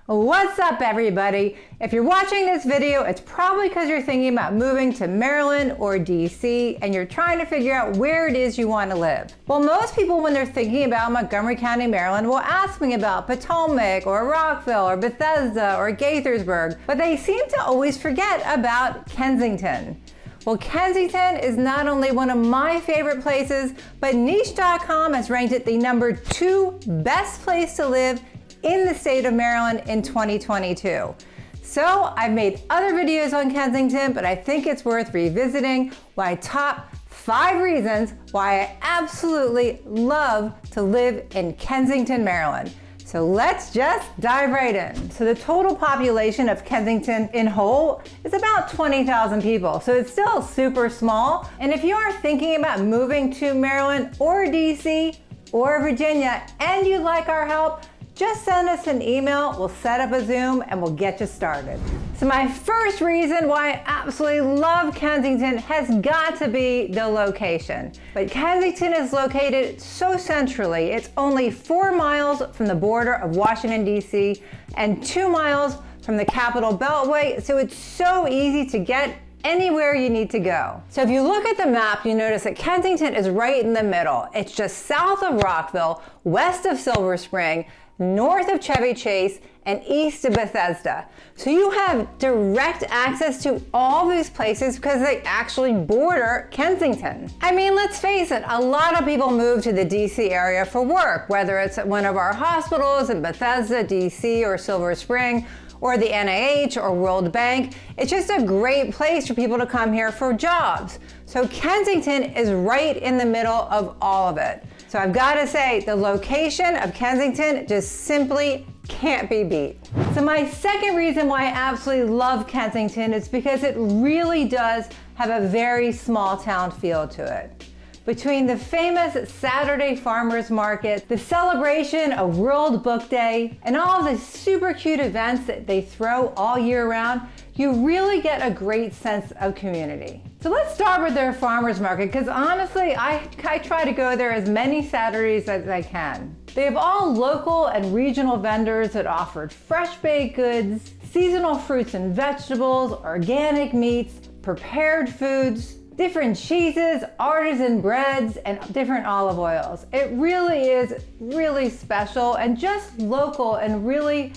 What's up, everybody? If you're watching this video, it's probably because you're thinking about moving to Maryland or DC and you're trying to figure out where it is you want to live. Well, most people, when they're thinking about Montgomery County, Maryland, will ask me about Potomac or Rockville or Bethesda or Gaithersburg, but they seem to always forget about Kensington. Well, Kensington is not only one of my favorite places, but Niche.com has ranked it the #2 best place to live in the state of Maryland in 2022. So I've made other videos on Kensington, but I think it's worth revisiting my top 5 reasons why I absolutely love to live in Kensington, Maryland. So let's just dive right in. So the total population of Kensington in whole is about 20,000 people. So it's still super small. And if you are thinking about moving to Maryland or DC or Virginia and you'd like our help, just send us an email, we'll set up a Zoom, and we'll get you started. So my first reason why I absolutely love Kensington has got to be the location. But Kensington is located so centrally. It's only 4 miles from the border of Washington, DC, and 2 miles from the Capitol Beltway, so it's so easy to get anywhere you need to go. So if you look at the map, you notice that Kensington is right in the middle. It's just south of Rockville, west of Silver Spring, north of Chevy Chase, and east of Bethesda. So you have direct access to all these places because they actually border Kensington. I mean, let's face it, a lot of people move to the DC area for work, whether it's at one of our hospitals in Bethesda, DC, or Silver Spring, or the NIH or World Bank. It's just a great place for people to come here for jobs. So Kensington is right in the middle of all of it. So I've got to say, the location of Kensington just simply can't be beat. So my second reason why I absolutely love Kensington is because it really does have a very small town feel to it. Between the famous Saturday Farmers Market, the celebration of World Book Day, and all the super cute events that they throw all year round, you really get a great sense of community. So let's start with their farmers market, because honestly, I try to go there as many Saturdays as I can. They have all local and regional vendors that offer fresh baked goods, seasonal fruits and vegetables, organic meats, prepared foods, different cheeses, artisan breads, and different olive oils. It really is really special and just local and really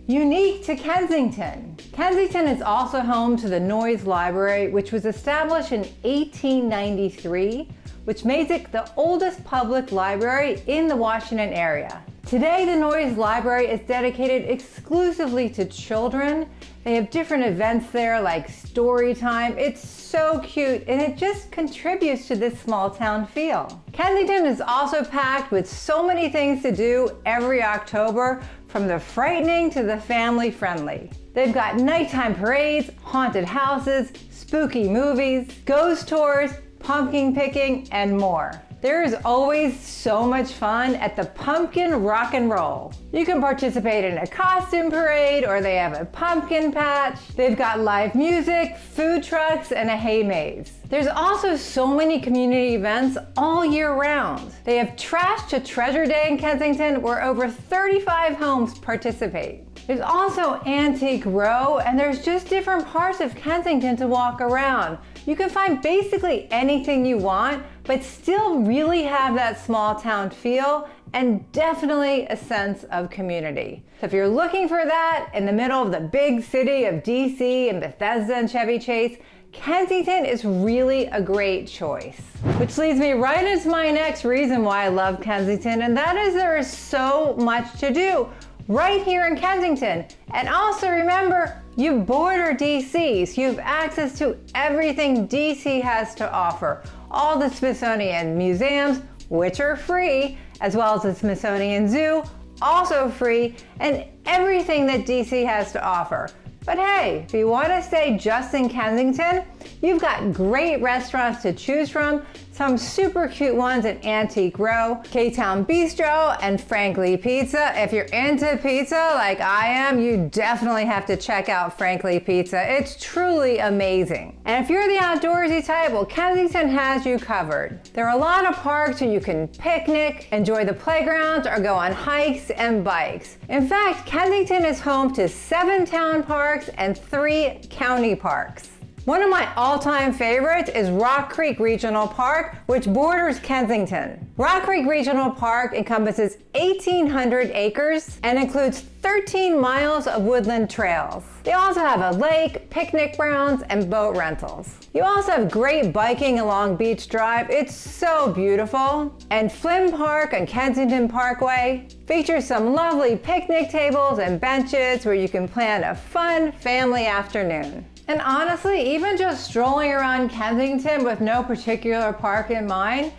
unique to Kensington. Kensington is also home to the Noyes Library, which was established in 1893, which makes it the oldest public library in the Washington area. Today, the Noyes Library is dedicated exclusively to children. They have different events there like story time. It's so cute and it just contributes to this small town feel. Kensington is also packed with so many things to do every October, from the frightening to the family friendly. They've got nighttime parades, haunted houses, spooky movies, ghost tours, pumpkin picking, and more. There is always so much fun at the Pumpkin Rock and Roll. You can participate in a costume parade, or they have a pumpkin patch. They've got live music, food trucks, and a hay maze. There's also so many community events all year round. They have Trash to Treasure Day in Kensington, where over 35 homes participate. There's also Antique Row, and there's just different parts of Kensington to walk around. You can find basically anything you want, but still really have that small town feel and definitely a sense of community. So if you're looking for that in the middle of the big city of DC and Bethesda and Chevy Chase, Kensington is really a great choice. Which leads me right into my next reason why I love Kensington, and that is there is so much to do right here in Kensington. And also remember, you border DC, so you have access to everything DC has to offer. All the Smithsonian museums, which are free, as well as the Smithsonian Zoo, also free, and everything that DC has to offer. But hey, if you want to stay just in Kensington, you've got great restaurants to choose from, some super cute ones in Antique Row, K-Town Bistro, and Frankly Pizza. If you're into pizza like I am, you definitely have to check out Frankly Pizza. It's truly amazing. And if you're the outdoorsy type, well, Kensington has you covered. There are a lot of parks where you can picnic, enjoy the playgrounds, or go on hikes and bikes. In fact, Kensington is home to 7 town parks and 3 county parks. One of my all-time favorites is Rock Creek Regional Park, which borders Kensington. Rock Creek Regional Park encompasses 1,800 acres and includes 13 miles of woodland trails. They also have a lake, picnic grounds, and boat rentals. You also have great biking along Beach Drive. It's so beautiful. And Flynn Park on Kensington Parkway features some lovely picnic tables and benches where you can plan a fun family afternoon. And honestly, even just strolling around Kensington with no particular park in mind,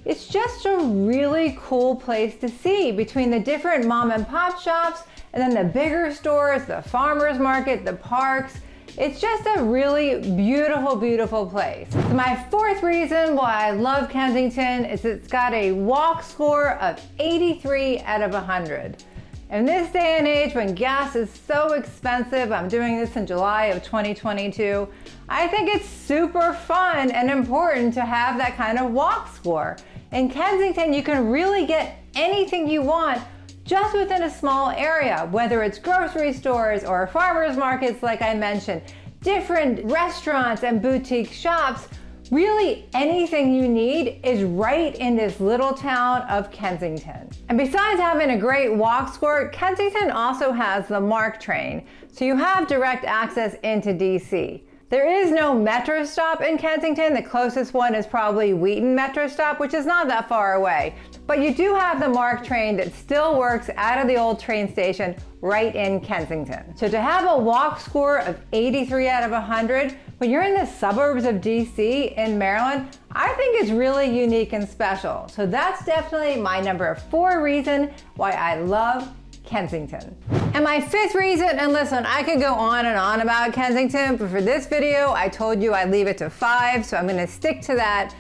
it's just a really cool place to see between the different mom and pop shops and then the bigger stores, the farmers market, the parks. It's just a really beautiful, beautiful place. So my 4th reason why I love Kensington is it's got a walk score of 83 out of 100. In this day and age when gas is so expensive, I'm doing this in July of 2022, I think it's super fun and important to have that kind of walk score. In Kensington, you can really get anything you want just within a small area, whether it's grocery stores or farmers markets like I mentioned, different restaurants and boutique shops. Really, anything you need is right in this little town of Kensington. And besides having a great walk score, Kensington also has the MARC train, so you have direct access into DC. There is no metro stop in Kensington. The closest one is probably Wheaton Metro Stop, which is not that far away. But you do have the MARC train that still works out of the old train station right in Kensington. So to have a walk score of 83 out of 100, when you're in the suburbs of DC in Maryland, I think it's really unique and special. So that's definitely my number 4 reason why I love Kensington. And my 5th reason, and listen, I could go on and on about Kensington, but for this video, I told you I'd leave it to 5, so I'm gonna stick to that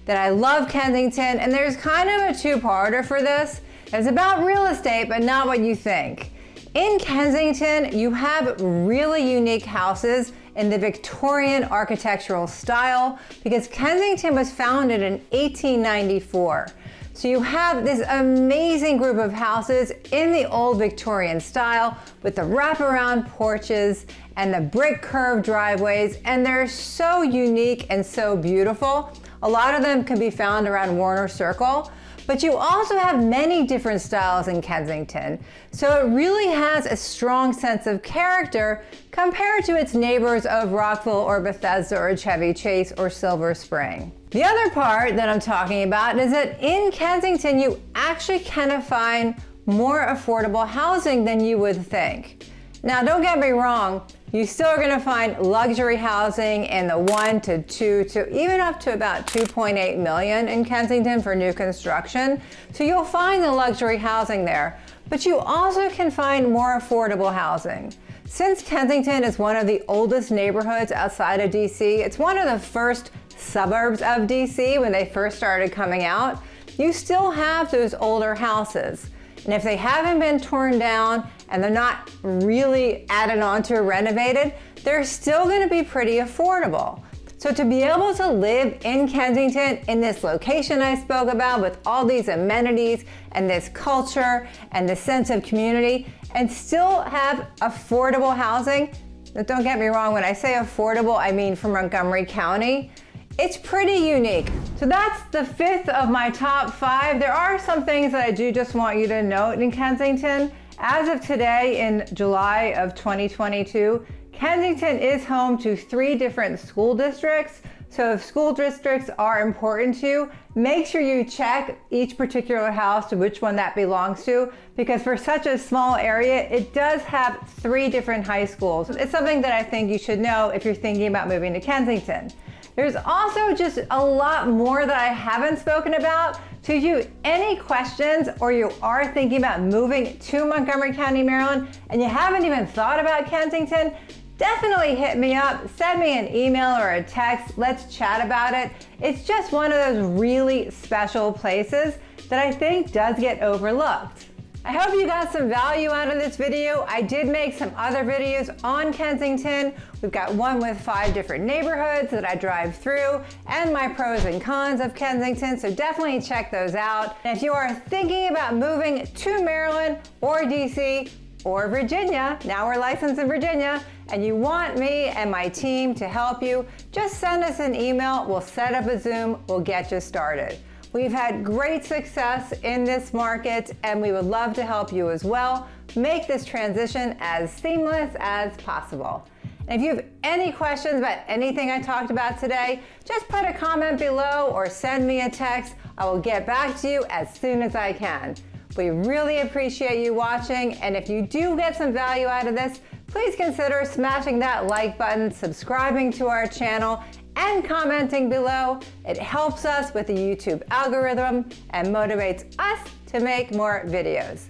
I love Kensington, and there's kind of a 2-parter for this. It's about real estate, but not what you think. In Kensington, you have really unique houses in the Victorian architectural style because Kensington was founded in 1894. So you have this amazing group of houses in the old Victorian style with the wraparound porches and the brick curved driveways, and they're so unique and so beautiful. A lot of them can be found around Warner Circle, but you also have many different styles in Kensington. So it really has a strong sense of character compared to its neighbors of Rockville or Bethesda or Chevy Chase or Silver Spring. The other part that I'm talking about is that in Kensington, you actually can find more affordable housing than you would think. Now, don't get me wrong, you still are gonna find luxury housing in the 1 to 2 to even up to about 2.8 million in Kensington for new construction. So you'll find the luxury housing there, but you also can find more affordable housing. Since Kensington is one of the oldest neighborhoods outside of DC, it's one of the first suburbs of DC when they first started coming out, you still have those older houses. And if they haven't been torn down and they're not really added on to or renovated, they're still gonna be pretty affordable. So to be able to live in Kensington in this location I spoke about with all these amenities and this culture and the sense of community and still have affordable housing, but don't get me wrong, when I say affordable, I mean for Montgomery County, it's pretty unique. So that's the 5th of my top 5. There are some things that I do just want you to note in Kensington. As of today, in July of 2022, Kensington is home to 3 different school districts. So if school districts are important to you, make sure you check each particular house to which one that belongs to, because for such a small area, it does have 3 different high schools. It's something that I think you should know if you're thinking about moving to Kensington. There's also just a lot more that I haven't spoken about. So if you have any questions or you are thinking about moving to Montgomery County, Maryland, and you haven't even thought about Kensington, definitely hit me up, send me an email or a text, let's chat about it. It's just one of those really special places that I think does get overlooked. I hope you got some value out of this video. I did make some other videos on Kensington. We've got one with 5 different neighborhoods that I drive through and my pros and cons of Kensington, so definitely check those out. And if you are thinking about moving to Maryland or DC or Virginia, now we're licensed in Virginia, and you want me and my team to help you, just send us an email. We'll set up a Zoom. We'll get you started. We've had great success in this market, and we would love to help you as well. Make this transition as seamless as possible. And if you have any questions about anything I talked about today, just put a comment below or send me a text. I will get back to you as soon as I can. We really appreciate you watching, and if you do get some value out of this, please consider smashing that like button, subscribing to our channel, and commenting below. It helps us with the YouTube algorithm and motivates us to make more videos.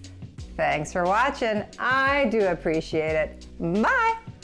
Thanks for watching. I do appreciate it. Bye.